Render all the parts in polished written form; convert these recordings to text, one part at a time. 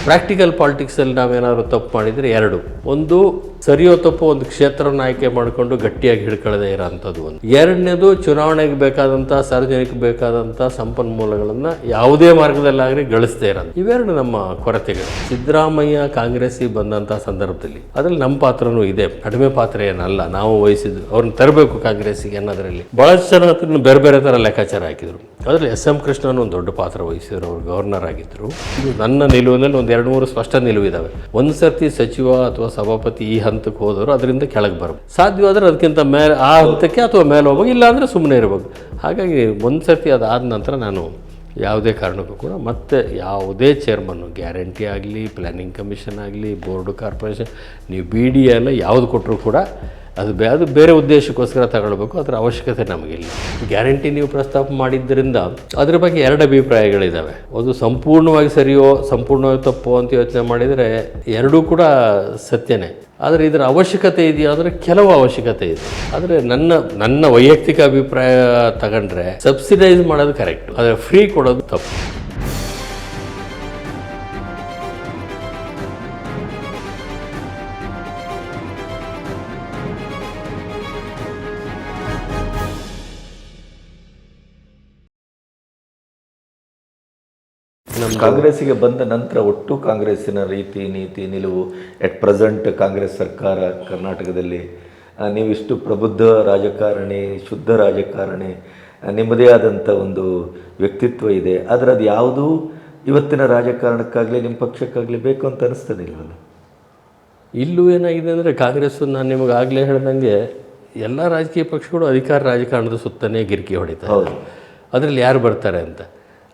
Practical ಪಾಲಿಟಿಕ್ಸಲ್ಲಿ ನಾವೇನಾದ್ರು ತಪ್ಪು ಮಾಡಿದರೆ ಎರಡು, ಒಂದು ಸರಿಯೋ ತಪ್ಪು ಒಂದು ಕ್ಷೇತ್ರನ ಆಯ್ಕೆ ಮಾಡಿಕೊಂಡು ಗಟ್ಟಿಯಾಗಿ ಹಿಡ್ಕೊಳ್ಳದೆ ಇರೋಂಥದ್ದು ಒಂದು, ಎರಡನೇದು ಚುನಾವಣೆಗೆ ಬೇಕಾದಂಥ ಸಾರ್ವಜನಿಕ ಬೇಕಾದಂಥ ಸಂಪನ್ಮೂಲಗಳನ್ನು ಯಾವುದೇ ಮಾರ್ಗದಲ್ಲಾಗಲಿ ಗಳಿಸದೇ ಇರೋದು. ಇವೆರಡು ನಮ್ಮ ಕೊರತೆಗಳು. ಸಿದ್ದರಾಮಯ್ಯ ಕಾಂಗ್ರೆಸ್ಸಿಗೆ ಬಂದಂಥ ಸಂದರ್ಭದಲ್ಲಿ ಅದರಲ್ಲಿ ನಮ್ಮ ಪಾತ್ರನೂ ಇದೆ, ಕಡಿಮೆ ಪಾತ್ರ ಏನಲ್ಲ. ನಾವು ವಹಿಸಿದ್ದು ಅವ್ರನ್ನ ತರಬೇಕು ಕಾಂಗ್ರೆಸ್ಸಿಗೆ ಅನ್ನೋದರಲ್ಲಿ ಬಹಳಷ್ಟು ಜನ ಅದನ್ನು ಬೇರೆ ಬೇರೆ ಥರ ಲೆಕ್ಕಾಚಾರ ಹಾಕಿದರು. ಅದರಲ್ಲಿ SM ಕೃಷ್ಣನ್ ಒಂದು ದೊಡ್ಡ ಪಾತ್ರ ವಹಿಸಿದ್ರು, ಅವರು ಗವರ್ನರ್ ಆಗಿದ್ದರು. ನನ್ನ ನಿಲುವಿನಲ್ಲಿ ಒಂದು 2-3 ಸ್ಪಷ್ಟ ನಿಲುವಿದ್ದಾವೆ. ಒಂದು ಸರ್ತಿ ಸಚಿವ ಅಥವಾ ಸಭಾಪತಿ ಈ ಹಂತಕ್ಕೆ ಹೋದವರು ಅದರಿಂದ ಕೆಳಗೆ ಬರಬೇಕು, ಸಾಧ್ಯವಾದರೆ ಅದಕ್ಕಿಂತ ಮೇಲೆ ಆ ಹಂತಕ್ಕೆ ಅಥವಾ ಮೇಲೆ ಹೋಗ್ಬೇಕು, ಇಲ್ಲಾಂದರೆ ಸುಮ್ಮನೆ ಇರಬೇಕು. ಹಾಗಾಗಿ ಒಂದು ಸರ್ತಿ ಅದಾದ ನಂತರ ನಾನು ಯಾವುದೇ ಕಾರಣಕ್ಕೂ ಕೂಡ ಮತ್ತೆ ಯಾವುದೇ ಚೇರ್ಮನ್ನು, ಗ್ಯಾರಂಟಿ ಆಗಲಿ, ಪ್ಲ್ಯಾನಿಂಗ್ ಕಮಿಷನ್ ಆಗಲಿ, ಬೋರ್ಡು, ಕಾರ್ಪೊರೇಷನ್, ನೀವು BD ಎಲ್ಲ ಯಾವುದು ಕೊಟ್ಟರು ಕೂಡ ಅದು ಬೇರೆ ಉದ್ದೇಶಕ್ಕೋಸ್ಕರ ತಗೊಳ್ಬೇಕು, ಅದರ ಅವಶ್ಯಕತೆ ನಮಗಿಲ್ಲ. ಗ್ಯಾರಂಟಿ ನೀವು ಪ್ರಸ್ತಾಪ ಮಾಡಿದ್ದರಿಂದ ಅದ್ರ ಬಗ್ಗೆ ಎರಡು ಅಭಿಪ್ರಾಯಗಳಿದ್ದಾವೆ. ಒಂದು ಸಂಪೂರ್ಣವಾಗಿ ಸರಿಯೋ ಸಂಪೂರ್ಣವಾಗಿ ತಪ್ಪೋ ಅಂತ ಯೋಚನೆ ಮಾಡಿದರೆ ಎರಡೂ ಕೂಡ ಸತ್ಯನೇ. ಆದರೆ ಇದರ ಅವಶ್ಯಕತೆ ಇದೆಯಾ ಅಂದರೆ ಕೆಲವು ಅವಶ್ಯಕತೆ ಇದೆ. ಆದರೆ ನನ್ನ ವೈಯಕ್ತಿಕ ಅಭಿಪ್ರಾಯ ತಗೊಂಡ್ರೆ ಸಬ್ಸಿಡೈಸ್ ಮಾಡೋದು ಕರೆಕ್ಟ್, ಆದರೆ ಫ್ರೀ ಕೊಡೋದು ತಪ್ಪು. ಕಾಂಗ್ರೆಸ್ಸಿಗೆ ಬಂದ ನಂತರ ಒಟ್ಟು ಕಾಂಗ್ರೆಸ್ಸಿನ ರೀತಿ, ನೀತಿ, ನಿಲುವು, ಎಟ್ ಪ್ರೆಸೆಂಟ್ ಕಾಂಗ್ರೆಸ್ ಸರ್ಕಾರ ಕರ್ನಾಟಕದಲ್ಲಿ ನೀವಿಷ್ಟು ಪ್ರಬುದ್ಧ ರಾಜಕಾರಣಿ, ಶುದ್ಧ ರಾಜಕಾರಣಿ, ನಿಮ್ಮದೇ ಆದಂಥ ಒಂದು ವ್ಯಕ್ತಿತ್ವ ಇದೆ. ಆದರೆ ಅದು ಯಾವುದೂ ಇವತ್ತಿನ ರಾಜಕಾರಣಕ್ಕಾಗಲಿ ನಿಮ್ಮ ಪಕ್ಷಕ್ಕಾಗಲಿ ಬೇಕು ಅಂತ ಅನಿಸ್ತದಿಲ್ವಲ್ಲ? ಇಲ್ಲೂ ಏನಾಗಿದೆ ಅಂದರೆ ಕಾಂಗ್ರೆಸ್ಸು, ನಾನು ನಿಮಗೆ ಆಗಲೇ ಹೇಳ್ದಂಗೆ ಎಲ್ಲ ರಾಜಕೀಯ ಪಕ್ಷಗಳು ಅಧಿಕಾರ ರಾಜಕಾರಣದ ಸುತ್ತನೇ ಗಿರಿಕಿ ಹೊಡಿತಾರೆ. ಅದರಲ್ಲಿ ಯಾರು ಬರ್ತಾರೆ ಅಂತ.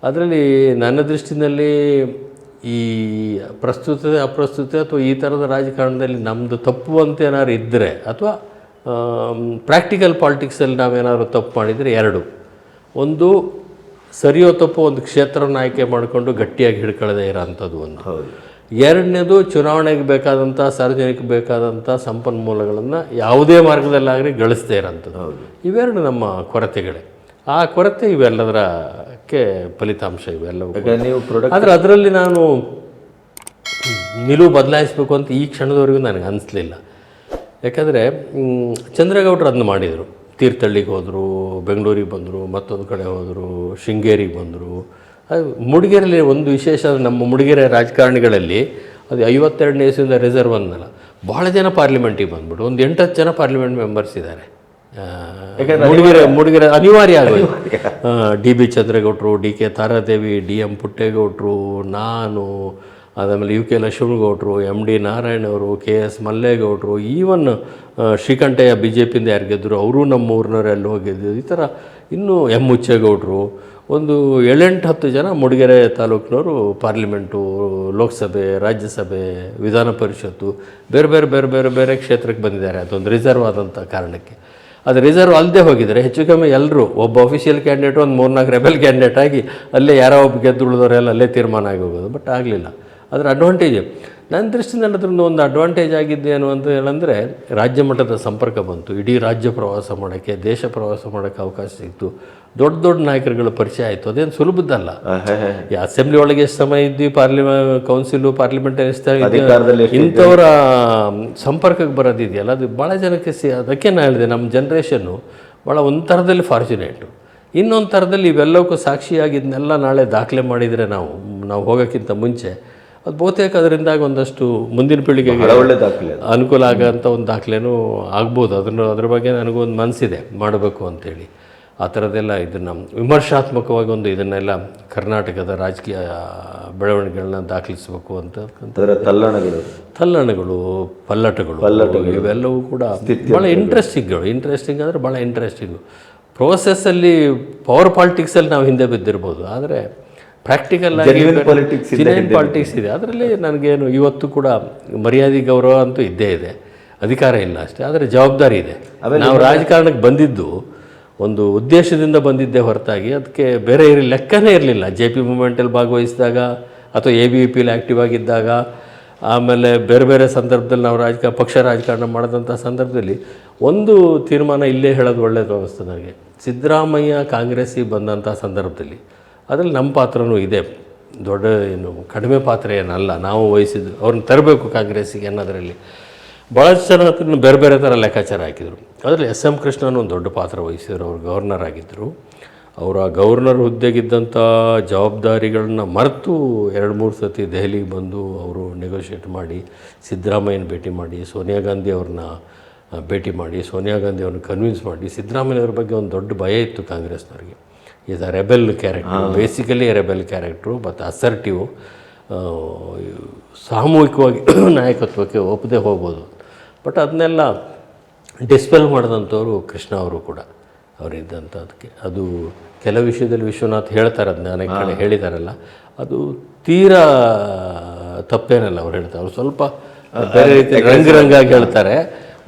ಅದರಲ್ಲಿ ನನ್ನ ದೃಷ್ಟಿನಲ್ಲಿ ಈ ಪ್ರಸ್ತುತತೆ ಅಪ್ರಸ್ತುತೆ ಅಥವಾ ಈ ಥರದ ರಾಜಕಾರಣದಲ್ಲಿ ನಮ್ಮದು ತಪ್ಪು ಅಂತ ಏನಾದ್ರು ಇದ್ದರೆ, ಅಥವಾ ಪ್ರಾಕ್ಟಿಕಲ್ ಪಾಲಿಟಿಕ್ಸಲ್ಲಿ ನಾವೇನಾದ್ರು ತಪ್ಪು ಮಾಡಿದರೆ ಎರಡು, ಒಂದು ಸರಿಯೋ ತಪ್ಪು ಒಂದು ಕ್ಷೇತ್ರನ ಆಯ್ಕೆ ಮಾಡಿಕೊಂಡು ಗಟ್ಟಿಯಾಗಿ ಹಿಡ್ಕೊಳ್ಳದೆ ಇರೋಂಥದ್ದು ಒಂದು, ಎರಡನೇದು ಚುನಾವಣೆಗೆ ಬೇಕಾದಂಥ ಸಾರ್ವಜನಿಕ ಬೇಕಾದಂಥ ಸಂಪನ್ಮೂಲಗಳನ್ನು ಯಾವುದೇ ಮಾರ್ಗದಲ್ಲಾಗಲಿ ಗಳಿಸದೇ ಇರೋಂಥದ್ದು. ಇವೆರಡು ನಮ್ಮ ಕೊರತೆಗಳೇ. ಆ ಕೊರತೆ ಇವೆಲ್ಲದರಕ್ಕೆ ಫಲಿತಾಂಶ ಇವೆಲ್ಲವೂ. ಆದರೆ ಅದರಲ್ಲಿ ನಾನು ನಿಲುವು ಬದಲಾಯಿಸಬೇಕು ಅಂತ ಈ ಕ್ಷಣದವರೆಗೂ ನನಗೆ ಅನಿಸ್ಲಿಲ್ಲ. ಯಾಕಂದರೆ ಚಂದ್ರೇಗೌಡರು ಅದನ್ನ ಮಾಡಿದರು. ತೀರ್ಥಹಳ್ಳಿಗೆ ಹೋದರು, ಬೆಂಗಳೂರಿಗೆ ಬಂದರು, ಮತ್ತೊಂದು ಕಡೆ ಹೋದರು, ಶೃಂಗೇರಿಗೆ ಬಂದರು. ಅದು ಮೂಡಿಗೆರೆಯಲ್ಲಿ ಒಂದು ವಿಶೇಷ, ನಮ್ಮ ಮೂಡಿಗೆರೆ ರಾಜಕಾರಣಿಗಳಲ್ಲಿ ಅದು 52ನೇ ಇಸ್ವಿಯಿಂದ ರಿಸರ್ವ್ ಅನ್ನಲ್ಲ, ಭಾಳ ಜನ ಪಾರ್ಲಿಮೆಂಟಿಗೆ ಬಂದ್ಬಿಟ್ಟು ಒಂದು 8-10 ಜನ ಪಾರ್ಲಿಮೆಂಟ್ ಮೆಂಬರ್ಸ್ ಇದ್ದಾರೆ. ಮೂಡಿಗೆರೆ ಅನಿವಾರ್ಯ ಆಗೋದು. DB ಚಂದ್ರೇಗೌಡರು, DK ತಾರಾದೇವಿ, DM ಪುಟ್ಟೇಗೌಡರು, ನಾನು, ಆದಮೇಲೆ UK ಲಕ್ಷ್ಮಣಗೌಡರು, MD ನಾರಾಯಣ ಅವರು, KS ಮಲ್ಲೇಗೌಡರು, ಈವನ್ ಶ್ರೀಕಂಠಯ್ಯ BJಪಿಯಿಂದ ಯಾರು ಗೆದ್ದರು ಅವರು ನಮ್ಮ ಊರಿನವರೆಲ್ಲ ಹೋಗಿದ್ದು. ಈ ಥರ ಇನ್ನೂ M ಹುಚ್ಚೇಗೌಡರು, ಒಂದು 7-10 ಜನ ಮೂಡಿಗೆರೆ ತಾಲೂಕಿನವರು ಪಾರ್ಲಿಮೆಂಟು, ಲೋಕಸಭೆ, ರಾಜ್ಯಸಭೆ, ವಿಧಾನ ಪರಿಷತ್ತು ಬೇರೆ ಬೇರೆ ಬೇರೆ ಬೇರೆ ಬೇರೆ ಕ್ಷೇತ್ರಕ್ಕೆ ಬಂದಿದ್ದಾರೆ. ಅದೊಂದು ರಿಸರ್ವ್ ಆದಂಥ ಕಾರಣಕ್ಕೆ. ಅದು ರಿಸರ್ವ್ ಅಲ್ಲದೆ ಹೋಗಿದ್ದಾರೆ ಹೆಚ್ಚು ಕಮ್ಮಿ ಎಲ್ಲರೂ. ಒಬ್ಬ ಅಫಿಷಿಯಲ್ ಕ್ಯಾಂಡಿಡೇಟು ಒಂದು 3-4 ರೆಬೆಲ್ ಕ್ಯಾಂಡಿಡೇಟ್ ಆಗಿ ಅಲ್ಲೇ ಯಾರೋ ಒಬ್ಬ ಗೆದ್ದು ಉಳಿದವರೆಲ್ಲ ಅಲ್ಲೇ ತೀರ್ಮಾನ ಆಗಿ ಹೋಗೋದು. ಬಟ್ ಆಗಲಿಲ್ಲ. ಅದರ ಅಡ್ವಾಂಟೇಜ್ ನನ್ನ ದೃಷ್ಟಿಯಿಂದ ಅದರಿಂದ ಒಂದು ಅಡ್ವಾಂಟೇಜ್ ಆಗಿದ್ದೇನು ಅಂತ ಹೇಳಂದರೆ, ರಾಜ್ಯ ಮಟ್ಟದ ಸಂಪರ್ಕ ಬಂತು. ಇಡೀ ರಾಜ್ಯ ಪ್ರವಾಸ ಮಾಡೋಕ್ಕೆ, ದೇಶ ಪ್ರವಾಸ ಮಾಡೋಕ್ಕೆ ಅವಕಾಶ ಸಿಕ್ತು. ದೊಡ್ಡ ದೊಡ್ಡ ನಾಯಕರುಗಳ ಪರಿಚಯ ಆಯಿತು. ಅದೇನು ಸುಲಭದ್ದಲ್ಲ. ಈ ಅಸೆಂಬ್ಲಿ ಒಳಗೆ ಎಷ್ಟು ಸಮಯ ಇದ್ವಿ, ಕೌನ್ಸಿಲು, ಪಾರ್ಲಿಮೆಂಟ್ ಎಷ್ಟು ಇಂಥವರ ಸಂಪರ್ಕಕ್ಕೆ ಬರೋದಿದೆಯಲ್ಲ, ಅದು ಭಾಳ ಜನಕ್ಕೆ ಅದಕ್ಕೆ ನಾನು ಹೇಳಿದೆ, ನಮ್ಮ ಜನ್ರೇಷನ್ನು ಭಾಳ ಒಂದು ಥರದಲ್ಲಿ ಫಾರ್ಚುನೇಟು. ಇನ್ನೊಂದು ಥರದಲ್ಲಿ ಇವೆಲ್ಲವಕ್ಕೂ ಸಾಕ್ಷಿಯಾಗಿದ್ದನ್ನೆಲ್ಲ ನಾಳೆ ದಾಖಲೆ ಮಾಡಿದರೆ ನಾವು ಹೋಗೋಕ್ಕಿಂತ ಮುಂಚೆ ಅದು ಬಹುತೇಕ ಅದರಿಂದಾಗಿ ಒಂದಷ್ಟು ಮುಂದಿನ ಪೀಳಿಗೆಗೆ ಒಳ್ಳೆ ದಾಖಲೆ, ಅನುಕೂಲ ಆಗೋಂಥ ಒಂದು ದಾಖಲೆನೂ ಆಗ್ಬೋದು. ಅದ್ರ ಬಗ್ಗೆ ನನಗೊಂದು ಮನಸ್ಸಿದೆ ಮಾಡಬೇಕು ಅಂತೇಳಿ. ಆ ಥರದ್ದೆಲ್ಲ ಇದನ್ನು ವಿಮರ್ಶಾತ್ಮಕವಾಗಿ ಇದನ್ನೆಲ್ಲ ಕರ್ನಾಟಕದ ರಾಜಕೀಯ ಬೆಳವಣಿಗೆಗಳನ್ನ ದಾಖಲಿಸಬೇಕು ಅಂತ. ತಲ್ಲಣಗಳು, ಪಲ್ಲಟಗಳು ಇವೆಲ್ಲವೂ ಕೂಡ ಭಾಳ ಇಂಟ್ರೆಸ್ಟಿಂಗ್ ಅಂದರೆ ಭಾಳ ಇಂಟ್ರೆಸ್ಟಿಂಗು. ಪ್ರೋಸೆಸ್ಸಲ್ಲಿ ಪವರ್ ಪಾಲಿಟಿಕ್ಸಲ್ಲಿ ನಾವು ಹಿಂದೆ ಬಿದ್ದಿರ್ಬೋದು, ಆದರೆ ಪ್ರಾಕ್ಟಿಕಲ್ ಆಗಿ ಪಾಲಿಟಿಕ್ಸ್ ಇದೆ. ಅದರಲ್ಲಿ ನನಗೇನು ಇವತ್ತು ಕೂಡ ಮರ್ಯಾದೆ ಗೌರವ ಅಂತೂ ಇದ್ದೇ ಇದೆ. ಅಧಿಕಾರ ಇಲ್ಲ ಅಷ್ಟೇ, ಆದರೆ ಜವಾಬ್ದಾರಿ ಇದೆ. ನಾವು ರಾಜಕಾರಣಕ್ಕೆ ಬಂದಿದ್ದು ಒಂದು ಉದ್ದೇಶದಿಂದ ಬಂದಿದ್ದೇ ಹೊರತಾಗಿ ಅದಕ್ಕೆ ಬೇರೆ ಲೆಕ್ಕನೇ ಇರಲಿಲ್ಲ. JP ಮೂಮೆಂಟಲ್ಲಿ ಭಾಗವಹಿಸಿದಾಗ ಅಥವಾ ABVPಲಿ ಆ್ಯಕ್ಟಿವ್ ಆಗಿದ್ದಾಗ, ಆಮೇಲೆ ಬೇರೆ ಬೇರೆ ಸಂದರ್ಭದಲ್ಲಿ ನಾವು ಪಕ್ಷ ರಾಜಕಾರಣ ಮಾಡಿದಂಥ ಸಂದರ್ಭದಲ್ಲಿ ಒಂದು ತೀರ್ಮಾನ ಇಲ್ಲೇ ಹೇಳೋದು ಒಳ್ಳೆಯದು ಅನ್ನಿಸ್ತು ನನಗೆ. ಸಿದ್ದರಾಮಯ್ಯ ಕಾಂಗ್ರೆಸ್ಸಿಗೆ ಬಂದಂಥ ಸಂದರ್ಭದಲ್ಲಿ ಅದರಲ್ಲಿ ನಮ್ಮ ಪಾತ್ರನೂ ಇದೆ, ದೊಡ್ಡ ಏನು ಕಡಿಮೆ ಪಾತ್ರ ಏನಲ್ಲ ನಾವು ವಹಿಸಿದ್ದು, ಅವ್ರನ್ನ ತರಬೇಕು ಕಾಂಗ್ರೆಸ್ಸಿಗೆ ಅನ್ನೋದರಲ್ಲಿ ಭಾಳಷ್ಟು ಜನ ಅದನ್ನು ಬೇರೆ ಬೇರೆ ಥರ ಲೆಕ್ಕಾಚಾರ ಹಾಕಿದರು. ಅದರಲ್ಲಿ SM ಕೃಷ್ಣನ್ ಒಂದು ದೊಡ್ಡ ಪಾತ್ರ ವಹಿಸಿದ್ರು. ಅವರು ಗವರ್ನರ್ ಆಗಿದ್ದರು. ಅವರ ಗವರ್ನರ್ ಹುದ್ದೆಗಿದ್ದಂಥ ಜವಾಬ್ದಾರಿಗಳನ್ನ ಮರೆತು 2-3 ಸತಿ ದೆಹಲಿಗೆ ಬಂದು ಅವರು ನೆಗೋಷಿಯೇಟ್ ಮಾಡಿ, ಸಿದ್ದರಾಮಯ್ಯನ ಭೇಟಿ ಮಾಡಿ, ಸೋನಿಯಾ ಗಾಂಧಿ ಅವ್ರನ್ನ ಭೇಟಿ ಮಾಡಿ, ಸೋನಿಯಾ ಗಾಂಧಿ ಅವ್ರನ್ನ ಕನ್ವಿನ್ಸ್ ಮಾಡಿ. ಸಿದ್ದರಾಮಯ್ಯವ್ರ ಬಗ್ಗೆ ಒಂದು ದೊಡ್ಡ ಭಯ ಇತ್ತು ಕಾಂಗ್ರೆಸ್ನವ್ರಿಗೆ. Is a rebel character, basically rebel character, ಮತ್ತು ಅಸರ್ಟಿವ್, ಸಾಮೂಹಿಕವಾಗಿ ನಾಯಕತ್ವಕ್ಕೆ ಒಪ್ಪದೆ ಹೋಗ್ಬೋದು. ಬಟ್ ಅದನ್ನೆಲ್ಲ ಡಿಸ್ಪೆಲ್ ಮಾಡಿದಂಥವ್ರು ಕೃಷ್ಣ ಅವರು ಕೂಡ ಅವರಿದ್ದಂಥದಕ್ಕೆ. ಅದು ಕೆಲವು ವಿಷಯದಲ್ಲಿ ವಿಶ್ವನಾಥ್ ಹೇಳ್ತಾರೆ, ಅದನ್ನ ಅನೇಕ ಕಡೆ ಹೇಳಿದಾರಲ್ಲ, ಅದು ತೀರಾ ತಪ್ಪೇನಲ್ಲ ಅವ್ರು ಹೇಳ್ತಾರೆ. ಅವ್ರು ಸ್ವಲ್ಪ ಬೇರೆ ರೀತಿ ರಂಗಾಗಿ ಹೇಳ್ತಾರೆ,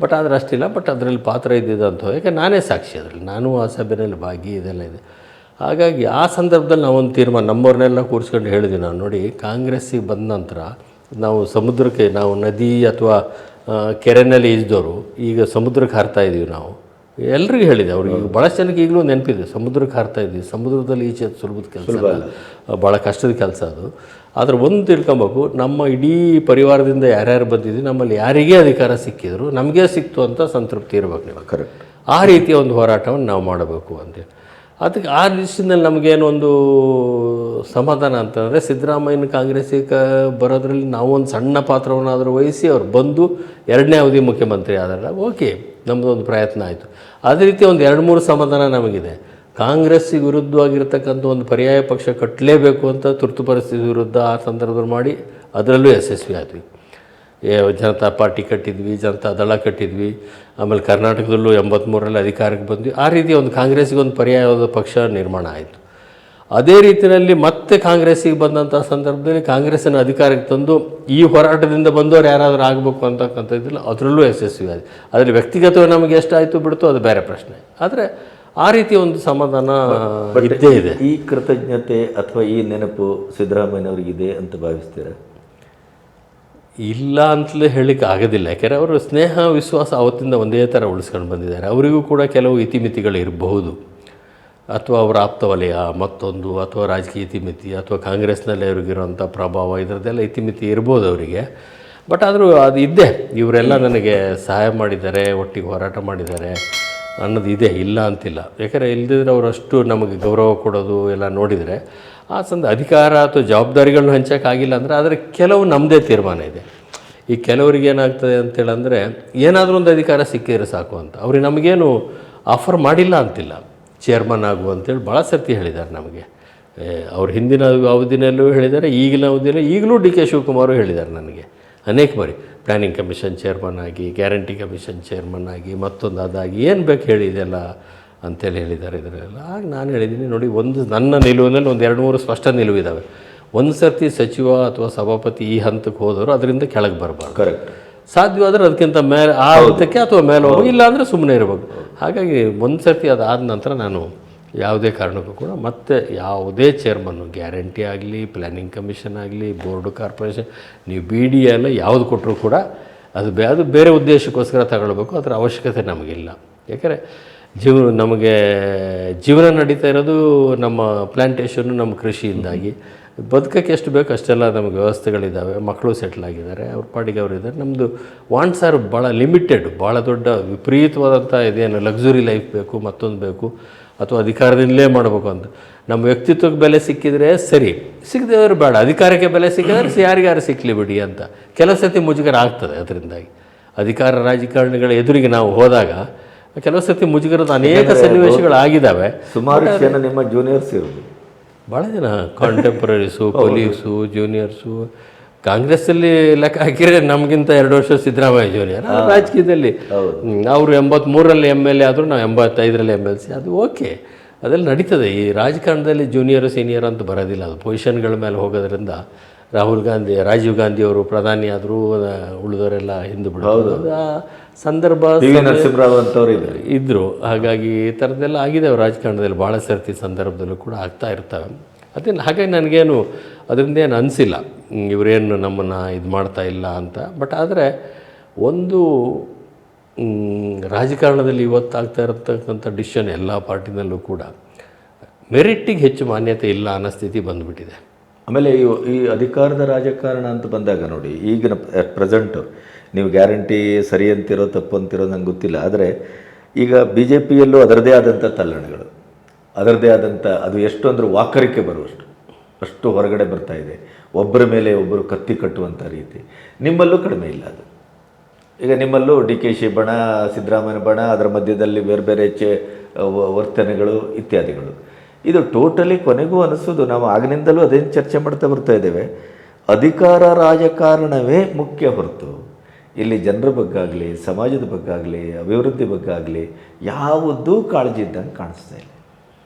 ಬಟ್ ಆದರೆ ಅಷ್ಟಿಲ್ಲ. ಬಟ್ ಅದರಲ್ಲಿ ಪಾತ್ರ ಇದ್ದಿದ್ದಂಥ, ಯಾಕೆ ನಾನೇ ಸಾಕ್ಷಿ ಅದರಲ್ಲಿ, ನಾನು ಆ ಸಭೆಯಲ್ಲಿ ಭಾಗಿ ಇದೆಲ್ಲ ಇದೆ. ಹಾಗಾಗಿ ಆ ಸಂದರ್ಭದಲ್ಲಿ ನಾವೊಂದು ತೀರ್ಮಾನ ನಮ್ಮವ್ರನ್ನೆಲ್ಲ ಕೂರಿಸ್ಕೊಂಡು ಹೇಳಿದ್ವಿ. ನಾವು ನೋಡಿ, ಕಾಂಗ್ರೆಸ್ಸಿಗೆ ಬಂದ ನಂತರ ನಾವು ಸಮುದ್ರಕ್ಕೆ, ನಾವು ನದಿ ಅಥವಾ ಕೆರೆಯಲ್ಲಿ ಈಜ್ದವರು ಈಗ ಸಮುದ್ರಕ್ಕೆ ಹಾರ್ತಾ ಇದ್ದೀವಿ. ನಾವು ಎಲ್ರಿಗೂ ಹೇಳಿದೆ, ಅವ್ರಿಗೆ ಭಾಳಷ್ಟು ಜನಕ್ಕೆ ಈಗಲೂ ನೆನಪಿದೆ, ಸಮುದ್ರಕ್ಕೆ ಹಾರ್ತಾ ಇದ್ವಿ. ಸಮುದ್ರದಲ್ಲಿ ಈಚೆ ಸುಲಭದ ಕೆಲಸ ಅಲ್ಲ, ಭಾಳ ಕಷ್ಟದ ಕೆಲಸ ಅದು. ಆದರೆ ಒಂದು ತಿಳ್ಕೊಬೇಕು, ನಮ್ಮ ಇಡೀ ಪರಿವಾರದಿಂದ ಯಾರ್ಯಾರು ಬಂದಿದ್ವಿ, ನಮ್ಮಲ್ಲಿ ಯಾರಿಗೇ ಅಧಿಕಾರ ಸಿಕ್ಕಿದ್ರು ನಮಗೇ ಸಿಕ್ತು ಅಂತ ಸಂತೃಪ್ತಿ ಇರಬೇಕು ನೀವು. ಕರೆಕ್ಟ್. ಆ ರೀತಿಯ ಒಂದು ಹೋರಾಟವನ್ನು ನಾವು ಮಾಡಬೇಕು ಅಂತೇಳಿ. ಅದಕ್ಕೆ ಆ ದೃಷ್ಟಿನಲ್ಲಿ ನಮಗೇನೊಂದು ಸಮಾಧಾನ ಅಂತಂದರೆ, ಸಿದ್ದರಾಮಯ್ಯನ ಕಾಂಗ್ರೆಸ್ಸಿಗೆ ಬರೋದ್ರಲ್ಲಿ ನಾವೊಂದು ಸಣ್ಣ ಪಾತ್ರವನ್ನಾದರೂ ವಹಿಸಿ ಅವ್ರು ಬಂದು 2ನೇ ಅವಧಿ ಮುಖ್ಯಮಂತ್ರಿ ಆದಾಗ ಓಕೆ, ನಮ್ಮದೊಂದು ಪ್ರಯತ್ನ ಆಯಿತು. ಅದೇ ರೀತಿ ಒಂದು 2-3 ಸಮಾಧಾನ ನಮಗಿದೆ. ಕಾಂಗ್ರೆಸ್ಸಿಗೆ ವಿರುದ್ಧವಾಗಿರ್ತಕ್ಕಂಥ ಒಂದು ಪರ್ಯಾಯ ಪಕ್ಷ ಕಟ್ಟಲೇಬೇಕು ಅಂತ ತುರ್ತು ಪರಿಸ್ಥಿತಿ ವಿರುದ್ಧ ಆ ಸಂದರ್ಭದಲ್ಲಿ ಮಾಡಿ ಅದರಲ್ಲೂ ಯಶಸ್ವಿ ಆದ್ವಿ. ಜನತಾ ಪಾರ್ಟಿ ಕಟ್ಟಿದ್ವಿ, ಜನತಾ ದಳ ಕಟ್ಟಿದ್ವಿ. ಆಮೇಲೆ ಕರ್ನಾಟಕದಲ್ಲೂ 83ರಲ್ಲಿ ಅಧಿಕಾರಕ್ಕೆ ಬಂದ್ವಿ. ಆ ರೀತಿ ಒಂದು ಕಾಂಗ್ರೆಸ್ಸಿಗೆ ಒಂದು ಪರ್ಯಾಯವಾದ ಪಕ್ಷ ನಿರ್ಮಾಣ ಆಯಿತು. ಅದೇ ರೀತಿಯಲ್ಲಿ ಮತ್ತೆ ಕಾಂಗ್ರೆಸ್ಸಿಗೆ ಬಂದಂಥ ಸಂದರ್ಭದಲ್ಲಿ ಕಾಂಗ್ರೆಸ್ಸನ್ನು ಅಧಿಕಾರಕ್ಕೆ ತಂದು ಈ ಹೋರಾಟದಿಂದ ಬಂದವರು ಯಾರಾದರೂ ಆಗಬೇಕು ಅಂತಕ್ಕಂಥದ್ದಿಲ್ಲ, ಅದರಲ್ಲೂ ಯಶಸ್ವಿ ಆಯಿತು. ಅದರಲ್ಲಿ ವ್ಯಕ್ತಿಗತವಾಗಿ ನಮಗೆ ಎಷ್ಟಾಯಿತು ಬಿಡ್ತು ಅದು ಬೇರೆ ಪ್ರಶ್ನೆ. ಆದರೆ ಆ ರೀತಿಯ ಒಂದು ಸಮಾಧಾನ ಇದ್ದೇ ಇದೆ. ಈ ಕೃತಜ್ಞತೆ ಅಥವಾ ಈ ನೆನಪು ಸಿದ್ದರಾಮಯ್ಯನವರಿಗಿದೆ ಅಂತ ಭಾವಿಸ್ತೀರಾ? ಇಲ್ಲ ಅಂತಲೇ ಹೇಳಲಿಕ್ಕೆ ಆಗೋದಿಲ್ಲ. ಯಾಕೆಂದರೆ ಅವರು ಸ್ನೇಹ ವಿಶ್ವಾಸ ಅವತ್ತಿಂದ ಒಂದೇ ಥರ ಉಳಿಸ್ಕೊಂಡು ಬಂದಿದ್ದಾರೆ. ಅವರಿಗೂ ಕೂಡ ಕೆಲವು ಇತಿಮಿತಿಗಳು ಇರಬಹುದು, ಅಥವಾ ಅವರ ಆಪ್ತ ವಲಯ ಮತ್ತೊಂದು, ಅಥವಾ ರಾಜಕೀಯ ಇತಿಮಿತಿ, ಅಥವಾ ಕಾಂಗ್ರೆಸ್ನಲ್ಲಿ ಅವ್ರಿಗಿರೋಂಥ ಪ್ರಭಾವ, ಇದರದ್ದೆಲ್ಲ ಇತಿಮಿತಿ ಇರ್ಬೋದು ಅವರಿಗೆ. ಬಟ್ ಆದರೂ ಅದು ಇದ್ದೇ, ಇವರೆಲ್ಲ ನನಗೆ ಸಹಾಯ ಮಾಡಿದ್ದಾರೆ, ಒಟ್ಟಿಗೆ ಹೋರಾಟ ಮಾಡಿದ್ದಾರೆ ಅನ್ನೋದು ಇದೆ, ಇಲ್ಲ ಅಂತಿಲ್ಲ. ಯಾಕಂದರೆ ಇಲ್ಲದಿದ್ದರೆ ಅವರಷ್ಟು ನಮಗೆ ಗೌರವ ಕೊಡೋದು ಎಲ್ಲ ನೋಡಿದರೆ ಆ ಅಧಿಕಾರ ಅಥವಾ ಜವಾಬ್ದಾರಿಗಳನ್ನ ಹಂಚೋಕ್ಕಾಗಿಲ್ಲ ಅಂದರೆ ಅದರ ಕೆಲವು ನಮ್ಮದೇ ತೀರ್ಮಾನ ಇದೆ. ಈ ಕೆಲವರಿಗೆ ಏನಾಗ್ತದೆ ಅಂತೇಳಂದರೆ, ಏನಾದರೂ ಒಂದು ಅಧಿಕಾರ ಸಿಕ್ಕಿದ್ರೆ ಸಾಕು ಅಂತ. ಅವ್ರಿಗೆ ನಮಗೇನು ಆಫರ್ ಮಾಡಿಲ್ಲ ಅಂತಿಲ್ಲ. ಚೇರ್ಮನ್ ಆಗು ಅಂತೇಳಿ ಭಾಳ ಸರ್ತಿ ಹೇಳಿದ್ದಾರೆ ನಮಗೆ. ಅವ್ರ ಹಿಂದಿನ ಅವಧಿನಲ್ಲೂ ಹೇಳಿದ್ದಾರೆ, ಈಗಿನ ಅವಧಿಯಲ್ಲಿ ಈಗಲೂ DK ಶಿವಕುಮಾರು ಹೇಳಿದ್ದಾರೆ ನನಗೆ ಅನೇಕ ಬಾರಿ. ಪ್ಲ್ಯಾನಿಂಗ್ ಕಮಿಷನ್ ಚೇರ್ಮನ್ ಆಗಿ, ಗ್ಯಾರಂಟಿ ಕಮಿಷನ್ ಚೇರ್ಮನ್ ಆಗಿ, ಮತ್ತೊಂದು ಅದಾಗಿ ಏನು ಬೇಕು ಹೇಳಿದೆಲ್ಲ ಅಂತೇಳಿ ಹೇಳಿದ್ದಾರೆ ಇದರೆಲ್ಲ. ಆಗ ನಾನು ಹೇಳಿದ್ದೀನಿ, ನೋಡಿ, ಒಂದು ನನ್ನ ನಿಲುವಿನಲ್ಲಿ ಒಂದು 2-3 ಸ್ಪಷ್ಟ ನಿಲುವಿದ್ದಾವೆ. ಒಂದು ಸರ್ತಿ ಸಚಿವ ಅಥವಾ ಸಭಾಪತಿ ಈ ಹಂತಕ್ಕೆ ಹೋದವರು ಅದರಿಂದ ಕೆಳಗೆ ಬರಬಾರ್ದು. ಕರೆಕ್ಟ್. ಸಾಧ್ಯವಾದರೆ ಅದಕ್ಕಿಂತ ಮೇಲೆ ಆ ಹಂತಕ್ಕೆ ಅಥವಾ ಮೇಲೆ ಹೋಗಿ, ಇಲ್ಲ ಅಂದರೆ ಸುಮ್ಮನೆ ಇರಬೇಕು. ಹಾಗಾಗಿ ಒಂದು ಸರ್ತಿ ಅದಾದ ನಂತರ ನಾನು ಯಾವುದೇ ಕಾರಣಕ್ಕೂ ಕೂಡ ಮತ್ತೆ ಯಾವುದೇ ಚೇರ್ಮನ್ನು, ಗ್ಯಾರಂಟಿ ಆಗಲಿ, ಪ್ಲ್ಯಾನಿಂಗ್ ಕಮಿಷನ್ ಆಗಲಿ, ಬೋರ್ಡು, ಕಾರ್ಪೊರೇಷನ್, ನೀವು BD ಎಲ್ಲ ಯಾವುದು ಕೊಟ್ಟರು ಕೂಡ ಅದು ಬೇರೆ ಉದ್ದೇಶಕ್ಕೋಸ್ಕರ ತಗೊಳ್ಬೇಕು. ಅದರ ಅವಶ್ಯಕತೆ ನಮಗಿಲ್ಲ. ಯಾಕಂದರೆ ನಮಗೆ ಜೀವನ ನಡೀತಾ ಇರೋದು ನಮ್ಮ ಪ್ಲ್ಯಾಂಟೇಷನ್ನು, ನಮ್ಮ ಕೃಷಿಯಿಂದಾಗಿ. ಬದುಕೋಕ್ಕೆ ಎಷ್ಟು ಬೇಕು ಅಷ್ಟೆಲ್ಲ ನಮಗೆ ವ್ಯವಸ್ಥೆಗಳಿದ್ದಾವೆ. ಮಕ್ಕಳು ಸೆಟ್ಲ್ ಆಗಿದ್ದಾರೆ, ಅವ್ರ ಪಾಡಿಗೆ ಅವರು ಇದ್ದಾರೆ. ನಮ್ಮದು ವಾಂಟ್ಸ್ ಆರ್ ಭಾಳ ಲಿಮಿಟೆಡ್. ಭಾಳ ದೊಡ್ಡ ವಿಪರೀತವಾದಂಥ ಇದೇನು ಲಕ್ಸುರಿ ಲೈಫ್ ಬೇಕು, ಮತ್ತೊಂದು ಬೇಕು, ಅಥವಾ ಅಧಿಕಾರದಿಂದಲೇ ಮಾಡಬೇಕು ಅಂತ. ನಮ್ಮ ವ್ಯಕ್ತಿತ್ವಕ್ಕೆ ಬೆಲೆ ಸಿಕ್ಕಿದರೆ ಸರಿ, ಸಿಗದೇವರು ಬೇಡ. ಅಧಿಕಾರಕ್ಕೆ ಬೆಲೆ ಸಿಕ್ಕಿದ್ರೆ ಯಾರಿಗಾರು ಸಿಕ್ಕಲಿ ಬಿಡಿ ಅಂತ ಕೆಲವು ಸರ್ತಿ ಮುಜುಗರ ಆಗ್ತದೆ. ಅದರಿಂದಾಗಿ ಅಧಿಕಾರ ರಾಜಕಾರಣಿಗಳ ಎದುರಿಗೆ ನಾವು ಹೋದಾಗ ಕೆಲವು ಸರ್ತಿ ಮುಜುಗರದ ಅನೇಕ ಸನ್ನಿವೇಶಗಳಾಗಿದ್ದಾವೆ. ಸುಮಾರು ಜನ ನಿಮ್ಮ ಜೂನಿಯರ್ಸ್ ಇರೋದು, ಭಾಳ ಜನ ಕಾಂಟೆಂಪ್ರರೀಸು, ಕೊಲೀಗ್ಸು, ಜೂನಿಯರ್ಸು. ಕಾಂಗ್ರೆಸ್ಸಲ್ಲಿ ಲೆಕ್ಕ ಹಾಕಿದರೆ ನಮಗಿಂತ 2 ವರ್ಷ ಸಿದ್ದರಾಮಯ್ಯ ಜೂನಿಯರ್. ರಾಜಕೀಯದಲ್ಲಿ ಅವರು 83ರಲ್ಲಿ MLA ಆದರೂ ನಾವು 85ರಲ್ಲಿ MLC. ಅದು ಓಕೆ, ಅದೆಲ್ಲ ನಡೀತದೆ. ಈ ರಾಜಕಾರಣದಲ್ಲಿ ಜೂನಿಯರು ಸೀನಿಯರ್ ಅಂತ ಬರೋದಿಲ್ಲ. ಅದು ಪೊಸಿಷನ್ಗಳ ಮೇಲೆ ಹೋಗೋದ್ರಿಂದ ರಾಜೀವ್ ಗಾಂಧಿ ಅವರು ಪ್ರಧಾನಿ ಆದರೂ ಉಳಿದವರೆಲ್ಲ ಹಿಂದೆ ಬಿಡೋದು ಆ ಸಂದರ್ಭ ನರಸಿಂಹರಾವ್ ಅಂತವ್ರು ಇದ್ದರು. ಹಾಗಾಗಿ ಈ ಥರದ್ದೆಲ್ಲ ಆಗಿದೆ ರಾಜಕಾರಣದಲ್ಲಿ ಭಾಳ ಸರ್ತಿ ಸಂದರ್ಭದಲ್ಲೂ ಕೂಡ ಆಗ್ತಾ ಇರ್ತವೆ. ಅದೇನು ಹಾಗಾಗಿ ನನಗೇನು ಅದರಿಂದ ಏನು ಅನಿಸಿಲ್ಲ ಇವರೇನು ನಮ್ಮನ್ನು ಇದು ಮಾಡ್ತಾ ಇಲ್ಲ ಅಂತ. ಬಟ್ ಆದರೆ ಒಂದು ರಾಜಕಾರಣದಲ್ಲಿ ಇವತ್ತಾಗ್ತಾ ಇರತಕ್ಕಂಥ ಡಿಸಿಷನ್ ಎಲ್ಲ ಪಾರ್ಟಿನಲ್ಲೂ ಕೂಡ ಮೆರಿಟ್ಟಿಗೆ ಹೆಚ್ಚು ಮಾನ್ಯತೆ ಇಲ್ಲ ಅನ್ನೋ ಸ್ಥಿತಿ ಬಂದುಬಿಟ್ಟಿದೆ. ಆಮೇಲೆ ಈ ಅಧಿಕಾರದ ರಾಜಕಾರಣ ಅಂತ ಬಂದಾಗ ನೋಡಿ, ಈಗಿನ ಪ್ರೆಸೆಂಟು ನೀವು ಗ್ಯಾರಂಟಿ ಸರಿ ಅಂತಿರೋ ತಪ್ಪು ಅಂತಿರೋ ನಂಗೆ ಗೊತ್ತಿಲ್ಲ, ಆದರೆ ಈಗ ಬಿ ಜೆ ಪಿಯಲ್ಲೂ ಅದರದೇ ಆದಂಥ ತಲ್ಲಣಗಳು, ಅದರದೇ ಆದಂಥ ಅದು ಎಷ್ಟು ಅಂದರೆ ವಾಕರಿಕೆ ಬರುವಷ್ಟು ಅಷ್ಟು ಹೊರಗಡೆ ಬರ್ತಾ ಇದೆ. ಒಬ್ಬರ ಮೇಲೆ ಒಬ್ಬರು ಕತ್ತಿ ಕಟ್ಟುವಂಥ ರೀತಿ. ನಿಮ್ಮಲ್ಲೂ ಕಡಿಮೆ ಇಲ್ಲ ಅದು. ಈಗ ನಿಮ್ಮಲ್ಲೂ ಡಿ ಕೆ ಶಿ ಬಣ, ಸಿದ್ದರಾಮಯ್ಯ ಬಣ, ಅದರ ಮಧ್ಯದಲ್ಲಿ ಬೇರೆ ಬೇರೆ ವರ್ತನೆಗಳು ಇತ್ಯಾದಿಗಳು. ಇದು ಟೋಟಲಿ ಕೊನೆಗೂ ಅನಿಸೋದು, ನಾವು ಆಗಿನಿಂದಲೂ ಅದೇನು ಚರ್ಚೆ ಮಾಡ್ತಾ ಬರ್ತಾ ಇದ್ದೇವೆ, ಅಧಿಕಾರ ರಾಜಕಾರಣವೇ ಮುಖ್ಯ ಹೊರತು ಇಲ್ಲಿ ಜನರ ಬಗ್ಗಾಗಲಿ, ಸಮಾಜದ ಬಗ್ಗಾಗಲಿ, ಅಭಿವೃದ್ಧಿ ಬಗ್ಗಾಗಲಿ ಯಾವುದೂ ಕಾಳಜಿ ಇದ್ದಂಗೆ ಕಾಣಿಸ್ತಾ ಇಲ್ಲ.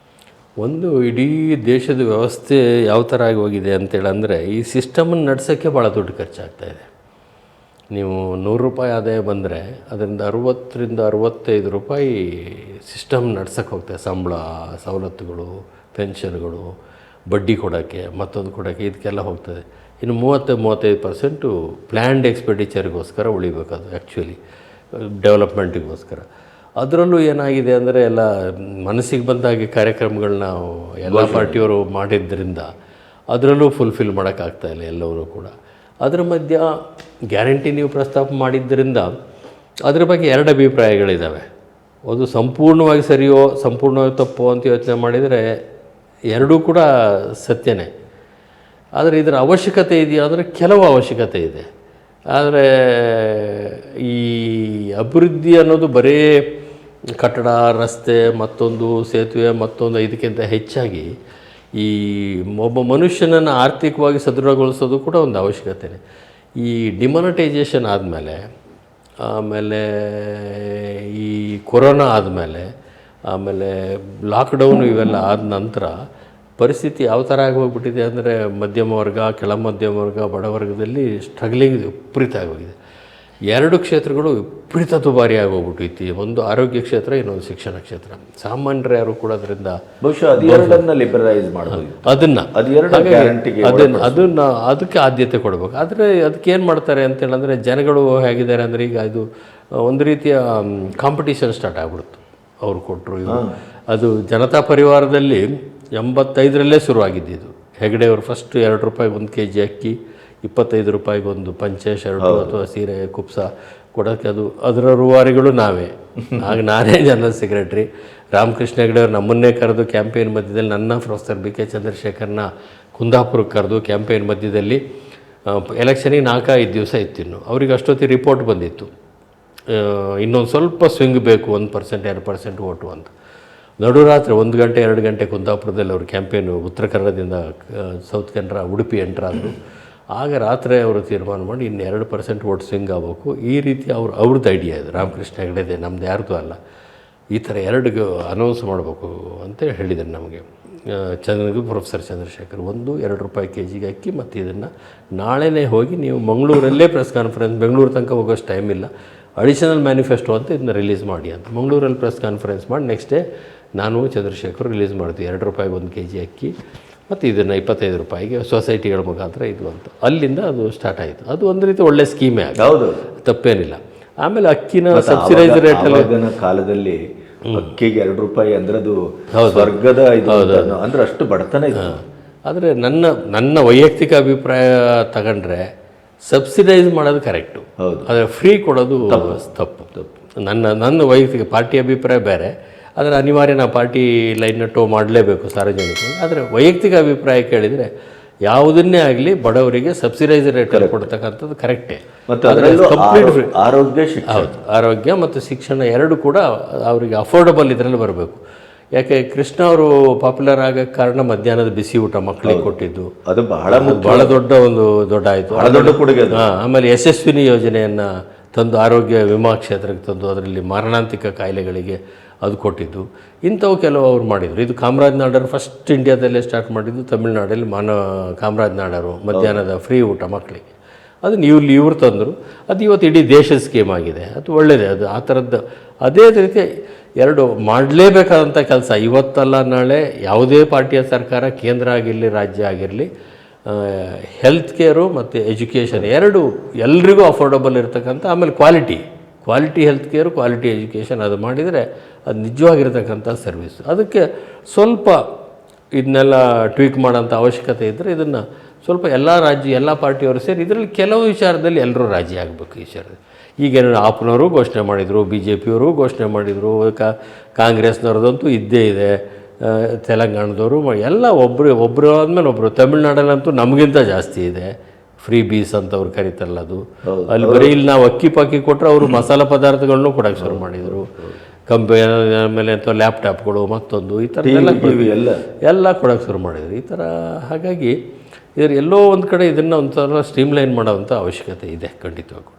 ಒಂದು ಇಡೀ ದೇಶದ ವ್ಯವಸ್ಥೆ ಯಾವ ಥರ ಆಗಿ ಹೋಗಿದೆ ಅಂತೇಳಿ ಅಂದರೆ, ಈ ಸಿಸ್ಟಮನ್ನು ನಡೆಸೋಕ್ಕೆ ಭಾಳ ದುಡ್ಡು ಖರ್ಚಾಗ್ತಾಯಿದೆ. ನೀವು 100 ರೂಪಾಯಿ ಆದಾಯ ಬಂದರೆ ಅದರಿಂದ 60ರಿಂದ 65 ರೂಪಾಯಿ ಸಿಸ್ಟಮ್ ನಡ್ಸೋಕ್ಕೆ ಹೋಗ್ತದೆ. ಸಂಬಳ, ಸವಲತ್ತುಗಳು, ಪೆನ್ಷನ್ಗಳು, ಬಡ್ಡಿ ಕೊಡೋಕ್ಕೆ, ಮತ್ತೊಂದು ಕೊಡೋಕ್ಕೆ, ಇದಕ್ಕೆಲ್ಲ ಹೋಗ್ತದೆ. ಇನ್ನು 30-35% ಪ್ಲ್ಯಾಂಡ್ ಎಕ್ಸ್ಪೆಂಡಿಚರ್ಗೋಸ್ಕರ ಉಳಿಬೇಕು. ಅದು ಆ್ಯಕ್ಚುಲಿ ಡೆವಲಪ್ಮೆಂಟಿಗೋಸ್ಕರ. ಅದರಲ್ಲೂ ಏನಾಗಿದೆ ಅಂದರೆ, ಎಲ್ಲ ಮನಸ್ಸಿಗೆ ಬಂದಾಗೆ ಕಾರ್ಯಕ್ರಮಗಳನ್ನ ಎಲ್ಲ ಪಾರ್ಟಿಯವರು ಮಾಡಿದ್ದರಿಂದ ಅದರಲ್ಲೂ ಫುಲ್ಫಿಲ್ ಮಾಡೋಕ್ಕಾಗ್ತಾಯಿಲ್ಲ ಎಲ್ಲರೂ ಕೂಡ. ಅದರ ಮಧ್ಯ ಗ್ಯಾರಂಟಿ ನೀವು ಪ್ರಸ್ತಾಪ ಮಾಡಿದ್ದರಿಂದ ಅದರ ಬಗ್ಗೆ 2 ಅಭಿಪ್ರಾಯಗಳಿದ್ದಾವೆ. ಒಂದು ಸಂಪೂರ್ಣವಾಗಿ ಸರಿಯೋ ಸಂಪೂರ್ಣವಾಗಿ ತಪ್ಪೋ ಅಂತ ಯೋಚನೆ ಮಾಡಿದರೆ ಎರಡೂ ಕೂಡ ಸತ್ಯನೇ. ಆದರೆ ಇದರ ಅವಶ್ಯಕತೆ ಇದೆಯಾ ಅಂದರೆ ಕೆಲವು ಅವಶ್ಯಕತೆ ಇದೆ. ಆದರೆ ಈ ಅಭಿವೃದ್ಧಿ ಅನ್ನೋದು ಬರೀ ಕಟ್ಟಡ, ರಸ್ತೆ, ಮತ್ತೊಂದು ಸೇತುವೆ, ಮತ್ತೊಂದು ಇದಕ್ಕಿಂತ ಹೆಚ್ಚಾಗಿ ಈ ಒಬ್ಬ ಮನುಷ್ಯನನ್ನು ಆರ್ಥಿಕವಾಗಿ ಸದೃಢಗೊಳಿಸೋದು ಕೂಡ ಒಂದು ಅವಶ್ಯಕತೆಯೇ. ಈ ಡಿಮಾನಿಟೈಸೇಷನ್ ಆದಮೇಲೆ, ಆಮೇಲೆ ಈ ಕೊರೋನಾ ಆದಮೇಲೆ, ಆಮೇಲೆ ಲಾಕ್ಡೌನು ಇವೆಲ್ಲ ಆದ ನಂತರ ಪರಿಸ್ಥಿತಿ ಯಾವ ಥರ ಆಗಿ ಹೋಗ್ಬಿಟ್ಟಿದೆ ಅಂದರೆ, ಮಧ್ಯಮ ವರ್ಗ, ಕೆಳ ಮಧ್ಯಮ ವರ್ಗ, ಬಡವರ್ಗದಲ್ಲಿ ಸ್ಟ್ರಗ್ಲಿಂಗ್ ವಿಪರೀತ ಆಗೋಗಿದೆ. 2 ಕ್ಷೇತ್ರಗಳು ವಿಪರೀತ ದುಬಾರಿ ಆಗೋಗ್ಬಿಟ್ಟೈತಿ. ಒಂದು ಆರೋಗ್ಯ ಕ್ಷೇತ್ರ, ಇನ್ನೊಂದು ಶಿಕ್ಷಣ ಕ್ಷೇತ್ರ. ಸಾಮಾನ್ಯರು ಯಾರು ಕೂಡ ಅದರಿಂದ ಬಹುಶಃ ಅದೆರಡನ್ನ ಲಿಬರಲೈಸ್ ಮಾಡೋದು, ಅದಕ್ಕೆ ಆದ್ಯತೆ ಕೊಡಬೇಕು. ಆದರೆ ಅದಕ್ಕೆ ಏನು ಮಾಡ್ತಾರೆ ಅಂತೇಳಂದರೆ, ಜನಗಳು ಹೇಗಿದ್ದಾರೆ ಅಂದರೆ, ಈಗ ಇದು ಒಂದು ರೀತಿಯ ಕಾಂಪಿಟೀಷನ್ ಸ್ಟಾರ್ಟ್ ಆಗ್ಬಿಡ್ತು. ಅವ್ರು ಕೊಟ್ಟರು ಇವರು. ಅದು ಜನತಾ ಪರಿವಾರದಲ್ಲಿ 85ರಲ್ಲೇ ಶುರುವಾಗಿದ್ದು. ಹೆಗಡೆ ಅವರು ಫಸ್ಟ್ 2 ರೂಪಾಯಿಗೆ 1 kg ಅಕ್ಕಿ, 25 ರೂಪಾಯಿಗೆ ಒಂದು ಪಂಚೆ, ಶರ್ಟು ಅಥವಾ ಸೀರೆ, ಕುಪ್ಸ ಕೊಡೋಕ್ಕೆ ಅದರ ರೂವಾರಿಗಳು ನಾವೇ. ಆಗ ನಾನೇ ಜನರಲ್ ಸೆಕ್ರೆಟ್ರಿ. ರಾಮಕೃಷ್ಣ ಹೆಗಡೆ ಅವರು ನಮ್ಮನ್ನೇ ಕರೆದು ಕ್ಯಾಂಪೇನ್ ಮಧ್ಯದಲ್ಲಿ, ನನ್ನ ಪ್ರೊಫೆಸರ್ ಬಿ ಕೆ ಚಂದ್ರಶೇಖರ್ನ ಕುಂದಾಪುರಕ್ಕೆ ಕರೆದು ಕ್ಯಾಂಪೇನ್ ಮಧ್ಯದಲ್ಲಿ ಎಲೆಕ್ಷನಿಗೆ 4-5 ದಿವಸ ಇತ್ತು. ಇನ್ನು ಅವ್ರಿಗೆ ಅಷ್ಟೊತ್ತಿಗೆ ರಿಪೋರ್ಟ್ ಬಂದಿತ್ತು, ಇನ್ನೊಂದು ಸ್ವಲ್ಪ ಸ್ವಿಂಗ್ ಬೇಕು, 1% 2% ಓಟು ಅಂತ. ನಡುರಾತ್ರಿ 1 ಗಂಟೆ 2 ಗಂಟೆ ಕುಂದಾಪುರದಲ್ಲಿ ಅವ್ರ ಕ್ಯಾಂಪೇನು, ಉತ್ತರ ಕನ್ನಡದಿಂದ ಸೌತ್ ಕನ್ನಡ, ಉಡುಪಿ ಎಂಟ್ರಾದರು. ಆಗ ರಾತ್ರಿ ಅವರು ತೀರ್ಮಾನ ಮಾಡಿ ಇನ್ನು 2% ಓಟ್ ಸ್ವಿಂಗ್ ಆಗಬೇಕು. ಈ ರೀತಿ ಅವ್ರದ್ದು ಐಡಿಯಾ ಇದೆ, ರಾಮಕೃಷ್ಣ ಹೆಗಡೆದೆ, ನಮ್ಮದು ಯಾರ್ದು ಅಲ್ಲ. ಈ ಥರ 2 ಅನೌನ್ಸ್ ಮಾಡಬೇಕು ಅಂತ ಹೇಳಿದ್ದಾರೆ ನಮಗೆ ಪ್ರೊಫೆಸರ್ ಚಂದ್ರಶೇಖರ್. 1-2 ರೂಪಾಯಿ kg ಅಕ್ಕಿ, ಮತ್ತು ಇದನ್ನು ನಾಳೆನೇ ಹೋಗಿ ನೀವು ಮಂಗಳೂರಲ್ಲೇ ಪ್ರೆಸ್ ಕಾನ್ಫರೆನ್ಸ್, ಬೆಂಗಳೂರು ತನಕ ಹೋಗೋಷ್ಟು ಟೈಮ್ ಇಲ್ಲ, ಅಡಿಷನಲ್ ಮ್ಯಾನಿಫೆಸ್ಟೋ ಅಂತ ಇದನ್ನ ರಿಲೀಸ್ ಮಾಡಿ ಅಂತ ಮಂಗಳೂರಲ್ಲಿ ಪ್ರೆಸ್ ಕಾನ್ಫರೆನ್ಸ್ ಮಾಡಿ ನೆಕ್ಸ್ಟ್ ಡೇ ನಾನು ಚಂದ್ರಶೇಖರ್ ರಿಲೀಸ್ ಮಾಡ್ತೀವಿ. 2 ರೂಪಾಯಿಗೆ 1 kg ಅಕ್ಕಿ, ಮತ್ತು ಇದನ್ನು 25 ರೂಪಾಯಿಗೆ ಸೊಸೈಟಿಗಳ ಮುಖಾಂತರ ಇದು ಅಂತ. ಅಲ್ಲಿಂದ ಅದು ಸ್ಟಾರ್ಟ್ ಆಯಿತು. ಅದು ಒಂದು ರೀತಿ ಒಳ್ಳೆ ಸ್ಕೀಮೇ ಆಗಿದೆ, ಹೌದು, ತಪ್ಪೇನಿಲ್ಲ. ಆಮೇಲೆ ಅಕ್ಕಿನ ಸಬ್ಸಿಡೈಸ್ ರೇಟಲ್ಲಿ ಕಾಲದಲ್ಲಿ ಅಕ್ಕಿಗೆ 2 ರೂಪಾಯಿ ಅಂದ್ರೆ ಅದು ಸ್ವರ್ಗದ ಅಂದ್ರೆ ಅಷ್ಟು ಬಡತನ ಇದೆ. ಆದರೆ ನನ್ನ ವೈಯಕ್ತಿಕ ಅಭಿಪ್ರಾಯ ತಗೊಂಡ್ರೆ ಸಬ್ಸಿಡೈಸ್ ಮಾಡೋದು ಕರೆಕ್ಟು, ಆದರೆ ಫ್ರೀ ಕೊಡೋದು ತಪ್ಪು. ನನ್ನ ವೈಯಕ್ತಿಕ ಪಾರ್ಟಿ ಅಭಿಪ್ರಾಯ ಬೇರೆ, ಆದರೆ ಅನಿವಾರ್ಯ ನಾವು ಪಾರ್ಟಿ ಲೈನ್ನ ಟೋ ಮಾಡಲೇಬೇಕು ಸಾರ್ವಜನಿಕರು. ಆದರೆ ವೈಯಕ್ತಿಕ ಅಭಿಪ್ರಾಯ ಕೇಳಿದರೆ ಯಾವುದನ್ನೇ ಆಗಲಿ ಬಡವರಿಗೆ ಸಬ್ಸಿಡೈಸ್ ರೇಟಲ್ಲಿ ಕೊಡ್ತಕ್ಕಂಥದ್ದು ಕರೆಕ್ಟೇ. ಕಂಪ್ಲೀಟ್ ಫ್ರೀ ಹೌದು, ಆರೋಗ್ಯ ಮತ್ತು ಶಿಕ್ಷಣ 2 ಕೂಡ ಅವರಿಗೆ ಅಫೋರ್ಡಬಲ್ ಇದರಲ್ಲಿ ಬರಬೇಕು. ಯಾಕೆ ಕೃಷ್ಣ ಅವರು ಪಾಪ್ಯುಲರ್ ಆಗೋಕ್ಕೆ ಕಾರಣ ಮಧ್ಯಾಹ್ನದ ಬಿಸಿ ಊಟ ಮಕ್ಕಳಿಗೆ ಕೊಟ್ಟಿದ್ದು, ಅದು ಬಹಳ ದೊಡ್ಡ ಆಯಿತು. ಆಮೇಲೆ ಯಶಸ್ವಿನಿ ಯೋಜನೆಯನ್ನು ತಂದು ಆರೋಗ್ಯ ವಿಮಾ ಕ್ಷೇತ್ರಕ್ಕೆ ತಂದು ಅದರಲ್ಲಿ ಮಾರಣಾಂತಿಕ ಕಾಯಿಲೆಗಳಿಗೆ ಅದು ಕೊಟ್ಟಿದ್ದು. ಇಂಥವು ಕೆಲವು ಅವ್ರು ಮಾಡಿದರು. ಇದು ಕಾಮರಾಜ್ ನಾಡರು ಫಸ್ಟ್ ಇಂಡಿಯಾದಲ್ಲೇ ಸ್ಟಾರ್ಟ್ ಮಾಡಿದ್ದು. ತಮಿಳ್ನಾಡಲ್ಲಿ ಕಾಮರಾಜ್ ನಾಡರು ಮಧ್ಯಾಹ್ನದ ಫ್ರೀ ಊಟ ಮಕ್ಕಳಿಗೆ, ಅದನ್ನು ಇವ್ರು ತಂದರು. ಅದು ಇವತ್ತು ಇಡೀ ದೇಶದ ಸ್ಕೀಮ್ ಆಗಿದೆ. ಅದು ಒಳ್ಳೆಯದೇ. ಅದು ಆ ಥರದ್ದು ಅದೇ ರೀತಿ 2 ಮಾಡಲೇಬೇಕಾದಂಥ ಕೆಲಸ. ಇವತ್ತಲ್ಲ ನಾಳೆ ಯಾವುದೇ ಪಾರ್ಟಿಯ ಸರ್ಕಾರ, ಕೇಂದ್ರ ಆಗಿರಲಿ ರಾಜ್ಯ ಆಗಿರಲಿ, ಹೆಲ್ತ್ ಕೇರು ಮತ್ತು ಎಜುಕೇಷನ್ 2 ಎಲ್ರಿಗೂ ಅಫೋರ್ಡಬಲ್ ಇರತಕ್ಕಂಥ, ಆಮೇಲೆ quality health care, quality education ಅದು ಮಾಡಿದರೆ ಅದು ನಿಜವಾಗಿರ್ತಕ್ಕಂಥ ಸರ್ವಿಸ್. ಅದಕ್ಕೆ ಸ್ವಲ್ಪ ಇದನ್ನೆಲ್ಲ ಟ್ವೀಕ್ ಮಾಡೋಂಥ ಅವಶ್ಯಕತೆ ಇದ್ದರೆ ಇದನ್ನು ಸ್ವಲ್ಪ ಎಲ್ಲ ರಾಜ್ಯ ಎಲ್ಲ ಪಾರ್ಟಿಯವರು ಸೇರಿ ಇದರಲ್ಲಿ ಕೆಲವು ವಿಚಾರದಲ್ಲಿ ಎಲ್ಲರೂ ರಾಜಿ ಆಗಬೇಕು ಈ ವಿಚಾರದಲ್ಲಿ. ಈಗೇನು ಆಪ್ನವರು ಘೋಷಣೆ ಮಾಡಿದರು, ಬಿ ಜೆ ಪಿಯವರು ಘೋಷಣೆ ಮಾಡಿದರು, ಕಾಂಗ್ರೆಸ್ನವ್ರದ್ದಂತೂ ಇದ್ದೇ ಇದೆ, ತೆಲಂಗಾಣದವರು ಎಲ್ಲ ಒಬ್ಬರು ಆದಮೇಲೆ ಒಬ್ಬರು. ತಮಿಳ್ನಾಡಲ್ಲಂತೂ ನಮಗಿಂತ ಜಾಸ್ತಿ ಇದೆ, ಫ್ರೀ ಬೀಸ್ ಅಂತ ಅವ್ರು ಕರೀತಾರಲ್ಲ ಅದು. ಅಲ್ಲಿ ಬರೀ ಇಲ್ಲಿ ನಾವು ಅಕ್ಕಿ ಪಾಕಿ ಕೊಟ್ಟರೆ ಅವರು ಮಸಾಲ ಪದಾರ್ಥಗಳನ್ನೂ ಕೊಡೋಕ್ಕೆ ಶುರು ಮಾಡಿದರು. ಆಮೇಲೆ ಅಥವಾ ಲ್ಯಾಪ್ಟಾಪ್ಗಳು ಮತ್ತೊಂದು ಈ ಥರ ಎಲ್ಲ ಕೊಡೋಕ್ಕೆ ಶುರು ಮಾಡಿದರು ಈ ಥರ. ಹಾಗಾಗಿ ಎಲ್ಲೋ ಒಂದು ಕಡೆ ಇದನ್ನು ಒಂಥರ ಸ್ಟ್ರೀಮ್ಲೈನ್ ಮಾಡೋವಂಥ ಅವಶ್ಯಕತೆ ಇದೆ ಖಂಡಿತವಾಗೂ.